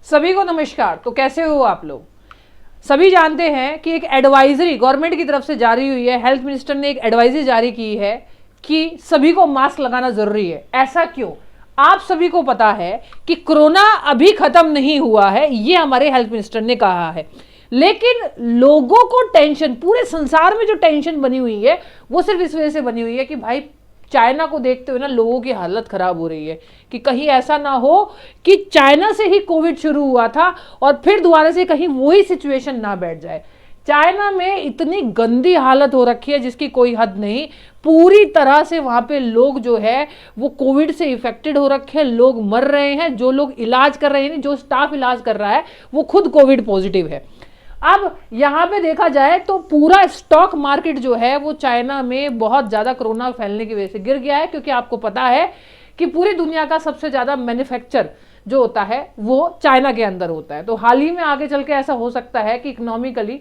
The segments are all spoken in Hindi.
सभी को नमस्कार। तो कैसे हो आप लोग? सभी जानते हैं कि एक एडवाइजरी गवर्नमेंट की तरफ से जारी हुई है। हेल्थ मिनिस्टर ने एक एडवाइजरी जारी की है कि सभी को मास्क लगाना जरूरी है। ऐसा क्यों? आप सभी को पता है कि कोरोना अभी खत्म नहीं हुआ है, ये हमारे हेल्थ मिनिस्टर ने कहा है। लेकिन लोगों को टेंशन, पूरे संसार में जो टेंशन बनी हुई है वो सिर्फ इस वजह से बनी हुई है कि भाई चाइना को देखते हुए ना लोगों की हालत खराब हो रही है कि कहीं ऐसा ना हो कि चाइना से ही कोविड शुरू हुआ था और फिर दोबारा से कहीं वही सिचुएशन ना बैठ जाए। चाइना में इतनी गंदी हालत हो रखी है जिसकी कोई हद नहीं। पूरी तरह से वहां पे लोग जो है वो कोविड से इफेक्टेड हो रखे हैं, लोग मर रहे हैं। जो लोग इलाज कर रहे हैं, जो स्टाफ इलाज कर रहा है वो खुद कोविड पॉजिटिव है। अब यहां पे देखा जाए तो पूरा स्टॉक मार्केट जो है वो चाइना में बहुत ज्यादा कोरोना फैलने की वजह से गिर गया है, क्योंकि आपको पता है कि पूरी दुनिया का सबसे ज्यादा मैन्युफैक्चर जो होता है वो चाइना के अंदर होता है। तो हाल ही में आगे चल के ऐसा हो सकता है कि इकोनॉमिकली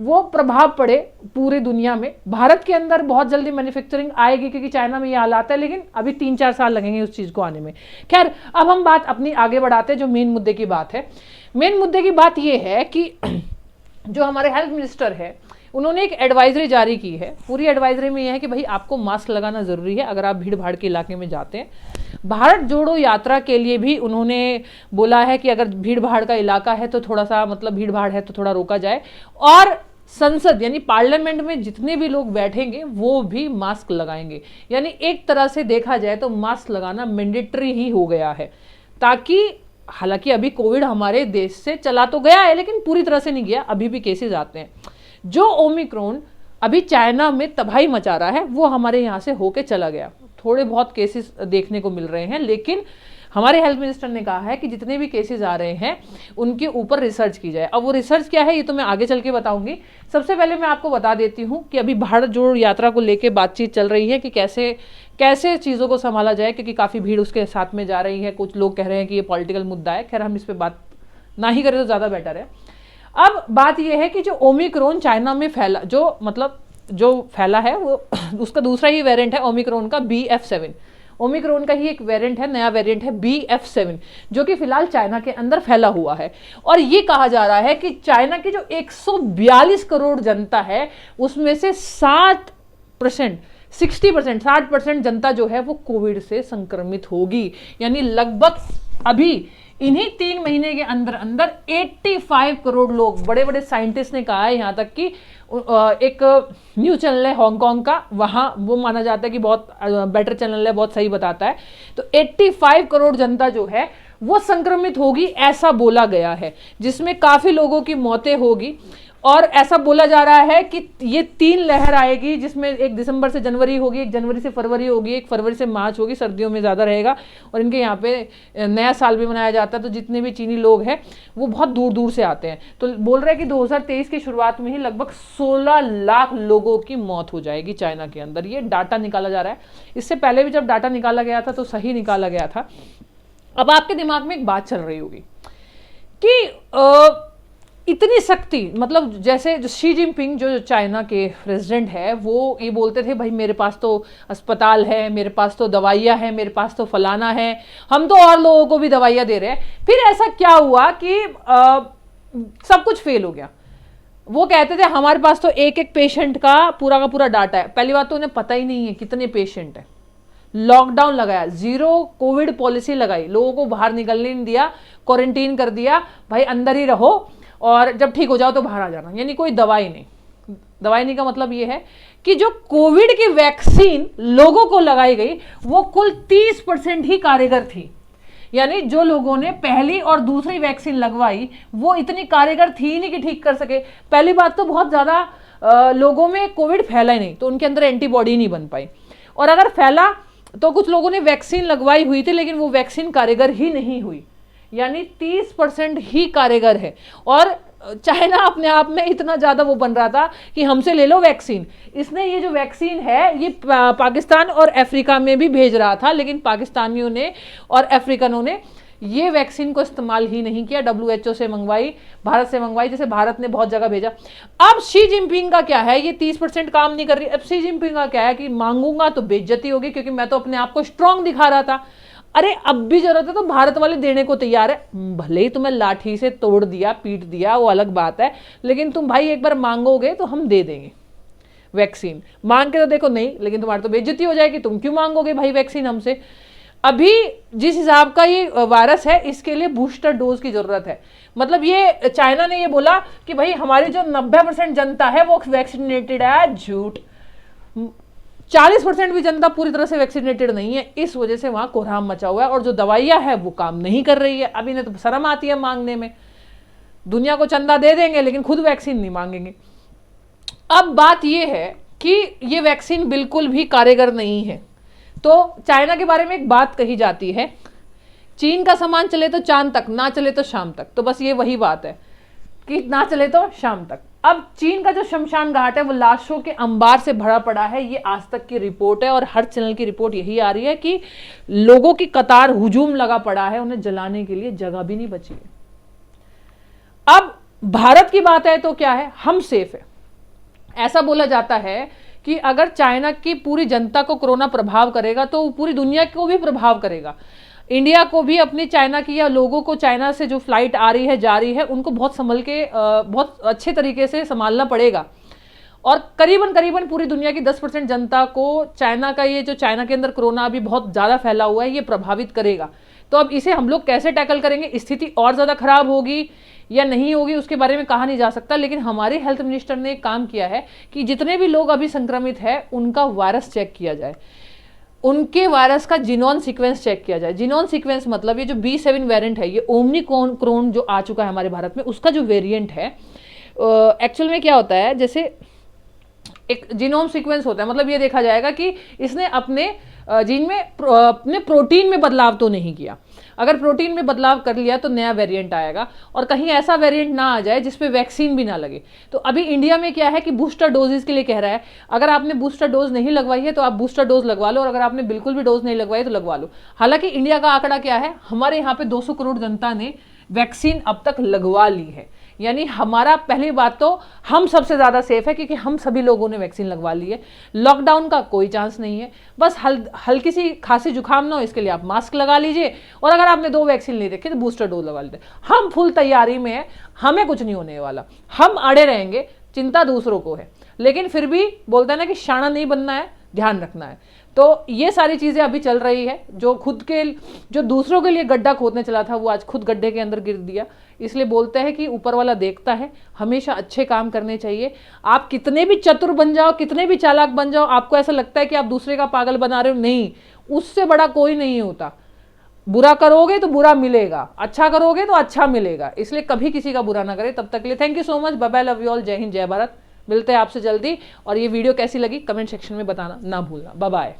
वो प्रभाव पड़े पूरी दुनिया में। भारत के अंदर बहुत जल्दी मैन्युफैक्चरिंग आएगी क्योंकि चाइना में ये हालात है, लेकिन अभी 3-4 साल लगेंगे उस चीज को आने में। खैर, अब हम बात अपनी आगे बढ़ाते हैं। जो मेन मुद्दे की बात है, मेन मुद्दे की बात ये है कि जो हमारे हेल्थ मिनिस्टर है उन्होंने एक एडवाइजरी जारी की है। पूरी एडवाइजरी में यह है कि भाई आपको मास्क लगाना जरूरी है अगर आप भीड़ भाड़ के इलाके में जाते हैं। भारत जोड़ो यात्रा के लिए भी उन्होंने बोला है कि अगर भीड़ भाड़ का इलाका है तो थोड़ा सा, मतलब भीड़ भाड़ है तो थोड़ा रोका जाए। और संसद यानी पार्लियामेंट में जितने भी लोग बैठेंगे वो भी मास्क लगाएंगे। यानी एक तरह से देखा जाए तो मास्क लगाना मैंडेटरी ही हो गया है, ताकि हालांकि अभी कोविड हमारे देश से चला तो गया है लेकिन पूरी तरह से नहीं गया, अभी भी केसेस आते हैं। जो ओमिक्रॉन अभी चाइना में तबाही मचा रहा है वो हमारे यहाँ से होके चला गया। थोड़े बहुत केसेस देखने को मिल रहे हैं, लेकिन हमारे हेल्थ मिनिस्टर ने कहा है कि जितने भी केसेस आ रहे हैं उनके ऊपर रिसर्च की जाए। अब वो रिसर्च क्या है ये तो मैं आगे चल के बताऊंगी। सबसे पहले मैं आपको बता देती हूँ कि अभी भारत जोड़ो यात्रा को लेकर बातचीत चल रही है कि कैसे चीज़ों को संभाला जाए, क्योंकि काफ़ी भीड़ उसके साथ में जा रही है। कुछ लोग कह रहे हैं कि ये पॉलिटिकल मुद्दा है। खैर, हम इस पर बात ना ही करें तो ज़्यादा बेटर है। अब बात यह है कि जो ओमिक्रॉन चाइना में फैला, जो फैला है वो उसका दूसरा ही वेरिएंट है ओमिक्रॉन का BF7। ओमिक्रॉन का ही एक वेरिएंट है, नया वेरिएंट है BF7, जो कि फिलहाल चाइना के अंदर फैला हुआ है। और ये कहा जा रहा है कि चाइना की जो 142 करोड़ जनता है उसमें से 60% जनता जो है वो कोविड से संक्रमित होगी। यानी लगभग अभी इन्हीं 3 महीने के अंदर अंदर 85 करोड़ लोग, बड़े बड़े साइंटिस्ट ने कहा है, यहाँ तक कि एक न्यूज चैनल है हांगकांग का, वहाँ वो माना जाता है कि बहुत बेटर चैनल है, बहुत सही बताता है। तो 85 करोड़ जनता जो है वो संक्रमित होगी ऐसा बोला गया है, जिसमें काफ़ी लोगों की मौतें होगी। और ऐसा बोला जा रहा है कि ये 3 लहर आएगी, जिसमें एक दिसंबर से जनवरी होगी, एक जनवरी से फरवरी होगी, एक फरवरी से मार्च होगी, सर्दियों में ज़्यादा रहेगा। और इनके यहाँ पे नया साल भी मनाया जाता है, तो जितने भी चीनी लोग हैं वो बहुत दूर दूर से आते हैं। तो बोल रहे हैं कि 2023 की शुरुआत में ही लगभग 16 लाख लोगों की मौत हो जाएगी चाइना के अंदर। ये डाटा निकाला जा रहा है। इससे पहले भी जब डाटा निकाला गया था तो सही निकाला गया था। अब आपके दिमाग में एक बात चल रही होगी कि इतनी सख्ती, मतलब जैसे जो शी जिनपिंग जो चाइना के प्रेसिडेंट है वो ये बोलते थे भाई मेरे पास तो अस्पताल है, मेरे पास तो दवाइयाँ हैं, मेरे पास तो फलाना है, हम तो और लोगों को भी दवाइयाँ दे रहे हैं। फिर ऐसा क्या हुआ कि सब कुछ फेल हो गया। वो कहते थे हमारे पास तो एक एक पेशेंट का पूरा डाटा है। पहली बात तो उन्हें पता ही नहीं है कितने पेशेंट है। लॉकडाउन लगाया, 0 कोविड पॉलिसी लगाई, लोगों को बाहर निकलने नहीं दिया, क्वारंटीन कर दिया, भाई अंदर ही रहो और जब ठीक हो जाओ तो बाहर आ जाना। यानी कोई दवाई नहीं का मतलब ये है कि जो कोविड की वैक्सीन लोगों को लगाई गई वो कुल 30% ही कारगर थी। यानी जो लोगों ने पहली और दूसरी वैक्सीन लगवाई वो इतनी कारगर थी ही नहीं कि ठीक कर सके। पहली बात तो बहुत ज़्यादा लोगों में कोविड फैला ही नहीं, तो उनके अंदर एंटीबॉडी नहीं बन पाई। और अगर फैला तो कुछ लोगों ने वैक्सीन लगवाई हुई थी लेकिन वो वैक्सीन कारगर ही नहीं हुई। यानी 30% ही कारगर है। और चाइना अपने आप में इतना ज़्यादा वो बन रहा था कि हमसे ले लो वैक्सीन। इसने ये जो वैक्सीन है ये पाकिस्तान और अफ्रीका में भी भेज रहा था, लेकिन पाकिस्तानियों ने और अफ्रीकनों ने ये वैक्सीन को इस्तेमाल ही नहीं किया। WHO से मंगवाई, भारत से मंगवाई, जैसे भारत ने बहुत जगह भेजा। अब शी जिनपिंग का क्या है, ये 30% काम नहीं कर रही। अब शी जिनपिंग का क्या है कि मांगूंगा तो बेइज्जती होगी, क्योंकि मैं तो अपने आप को स्ट्रांग दिखा रहा था। अरे अब भी जरूरत है तो भारत वाले देने को तैयार है, भले ही तुम्हें लाठी से तोड़ दिया, पीट दिया, वो अलग बात है, लेकिन तुम भाई एक बार मांगोगे तो हम दे देंगे वैक्सीन। मांग के तो देखो नहीं, लेकिन तुम्हारी तो बेइज्जती हो जाएगी, तुम क्यों मांगोगे भाई वैक्सीन हमसे। अभी जिस हिसाब का ये वायरस है, इसके लिए बूस्टर डोज की जरूरत है। मतलब ये चाइना ने ये बोला कि भाई हमारी जो 90% जनता है वो वैक्सीनेटेड है, झूठ। 40% भी जनता पूरी तरह से वैक्सीनेटेड नहीं है, इस वजह से वहां कोहराम मचा हुआ है, और जो दवाइयां है वो काम नहीं कर रही है। अब इन्हें तो शर्म आती है मांगने में, दुनिया को चंदा दे देंगे लेकिन खुद वैक्सीन नहीं मांगेंगे। अब बात यह है कि ये वैक्सीन बिल्कुल भी कारगर नहीं है। तो चाइना के बारे में एक बात कही जाती है, चीन का सामान चले तो चांद तक, ना चले तो शाम तक। तो बस ये वही बात है कि ना चले तो शाम तक। अब चीन का जो शमशान घाट है वो लाशों के अंबार से भरा पड़ा है, ये आज तक की रिपोर्ट है, और हर चैनल की रिपोर्ट यही आ रही है कि लोगों की कतार हुजूम लगा पड़ा है, उन्हें जलाने के लिए जगह भी नहीं बची है। अब भारत की बात है तो क्या है, हम सेफ है। ऐसा बोला जाता है कि अगर चाइना की पूरी जनता को कोरोना प्रभाव करेगा तो पूरी दुनिया को भी प्रभाव करेगा। इंडिया को भी अपनी चाइना की, या लोगों को चाइना से जो फ्लाइट आ रही है जा रही है, उनको बहुत संभल के बहुत अच्छे तरीके से संभालना पड़ेगा। और करीबन करीबन पूरी दुनिया की 10% जनता को चाइना का, ये जो चाइना के अंदर कोरोना अभी बहुत ज़्यादा फैला हुआ है, ये प्रभावित करेगा। तो अब इसे हम लोग कैसे टैकल करेंगे, स्थिति और ज़्यादा खराब होगी या नहीं होगी उसके बारे में कहा नहीं जा सकता। लेकिन हमारे हेल्थ मिनिस्टर ने एक काम किया है कि जितने भी लोग अभी संक्रमित है उनका वायरस चेक किया जाए, उनके वायरस का जीनोम सीक्वेंस चेक किया जाए। जीनोम सीक्वेंस मतलब ये जो B7 वेरिएंट है, ये ओमिक्रॉन जो आ चुका है हमारे भारत में, उसका जो वेरिएंट है एक्चुअल में क्या होता है, जैसे एक जीनोम सीक्वेंस होता है, मतलब ये देखा जाएगा कि इसने अपने जीन में अपने प्रोटीन में बदलाव तो नहीं किया। अगर प्रोटीन में बदलाव कर लिया तो नया वेरिएंट आएगा, और कहीं ऐसा वेरिएंट ना आ जाए जिसपे वैक्सीन भी ना लगे। तो अभी इंडिया में क्या है कि बूस्टर डोजेस के लिए कह रहा है, अगर आपने बूस्टर डोज नहीं लगवाई है तो आप बूस्टर डोज लगवा लो, और अगर आपने बिल्कुल भी डोज नहीं लगवाई तो लगवा लो। हालांकि इंडिया का आंकड़ा क्या है, हमारे यहाँ पे 200 करोड़ जनता ने वैक्सीन अब तक लगवा ली है, यानी हमारा पहली बात तो हम सबसे ज़्यादा सेफ है क्योंकि हम सभी लोगों ने वैक्सीन लगवा ली है। लॉकडाउन का कोई चांस नहीं है, बस हल्की सी खांसी जुकाम ना हो इसके लिए आप मास्क लगा लीजिए, और अगर आपने 2 वैक्सीन ले रखी तो बूस्टर डोज लगा लीजिए। हम फुल तैयारी में है, हमें कुछ नहीं होने वाला, हम अड़े रहेंगे, चिंता दूसरों को है, लेकिन फिर भी बोलते हैं ना कि शाना नहीं बनना है, ध्यान रखना है। तो ये सारी चीज़ें अभी चल रही है। जो दूसरों के लिए गड्ढा खोदने चला था वो आज खुद गड्ढे के अंदर गिर दिया। इसलिए बोलते हैं कि ऊपर वाला देखता है, हमेशा अच्छे काम करने चाहिए। आप कितने भी चतुर बन जाओ, कितने भी चालाक बन जाओ, आपको ऐसा लगता है कि आप दूसरे का पागल बना रहे हो, नहीं, उससे बड़ा कोई नहीं होता। बुरा करोगे तो बुरा मिलेगा, अच्छा करोगे तो अच्छा मिलेगा। इसलिए कभी किसी का बुरा ना करें। तब तक के लिए thank you so much, bye bye, love you all, जय हिंद, जय भारत। मिलते हैं आपसे जल्दी, और ये वीडियो कैसी लगी कमेंट सेक्शन में बताना ना भूलना। Bye bye.